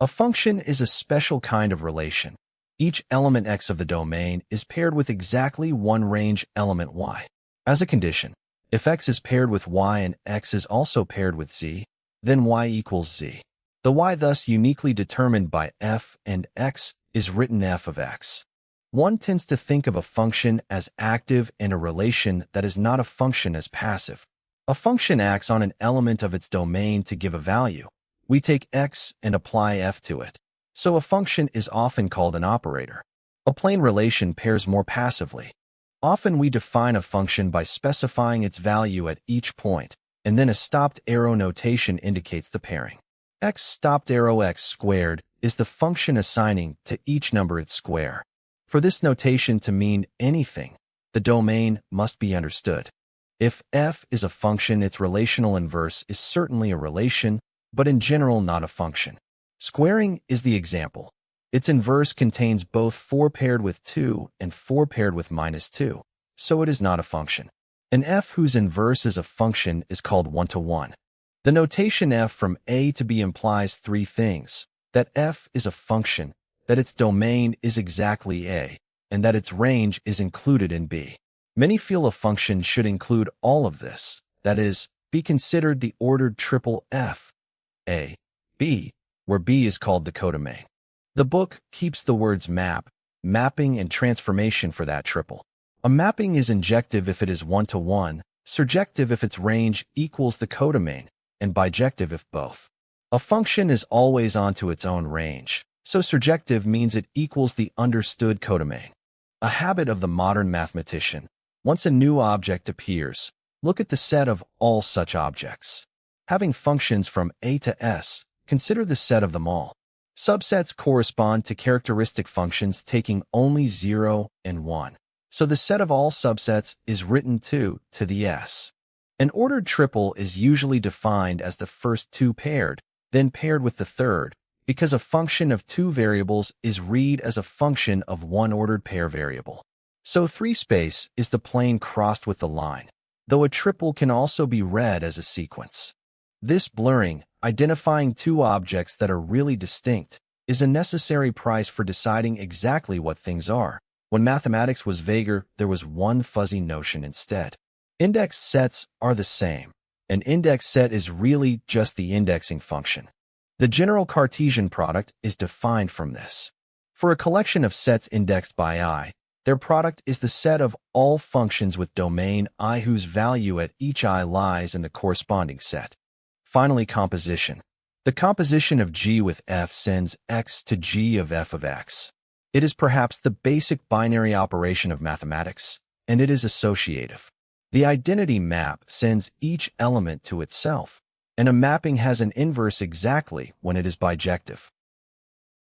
A function is a special kind of relation. Each element x of the domain is paired with exactly one range element y. As a condition, if x is paired with y and x is also paired with z, then y equals z. The y thus uniquely determined by f and x is written f of x. One tends to think of a function as active and a relation that is not a function as passive. A function acts on an element of its domain to give a value. We take x and apply f to it. So a function is often called an operator. A plain relation pairs more passively. Often we define a function by specifying its value at each point, and then a stopped arrow notation indicates the pairing. X stopped arrow x squared is the function assigning to each number its square. For this notation to mean anything, the domain must be understood. If f is a function, its relational inverse is certainly a relation, but in general not a function. Squaring is the example. Its inverse contains both 4 paired with 2 and 4 paired with -2, so it is not a function. An f whose inverse is a function is called one-to-one. The notation f from a to b implies three things: that f is a function, that its domain is exactly a, and that its range is included in b. Many feel a function should include all of this, that is, be considered the ordered triple f, a, b, where b is called the codomain. The book keeps the words map, mapping, and transformation for that triple. A mapping is injective if it is one-to-one, surjective if its range equals the codomain, and bijective if both. A function is always onto its own range, so surjective means it equals the understood codomain. A habit of the modern mathematician: once a new object appears, look at the set of all such objects. Having functions from a to s, consider the set of them all. Subsets correspond to characteristic functions taking only 0 and 1. So the set of all subsets is written to the s. An ordered triple is usually defined as the first two paired, then paired with the third, because a function of two variables is read as a function of one ordered pair variable. So 3 space is the plane crossed with the line, though a triple can also be read as a sequence. This blurring, identifying two objects that are really distinct, is a necessary price for deciding exactly what things are. When mathematics was vaguer, there was one fuzzy notion instead. Index sets are the same. An index set is really just the indexing function. The general Cartesian product is defined from this. For a collection of sets indexed by I, their product is the set of all functions with domain I whose value at each I lies in the corresponding set. Finally, composition. The composition of G with f sends x to G of f of x. It is perhaps the basic binary operation of mathematics, and it is associative. The identity map sends each element to itself, and a mapping has an inverse exactly when it is bijective.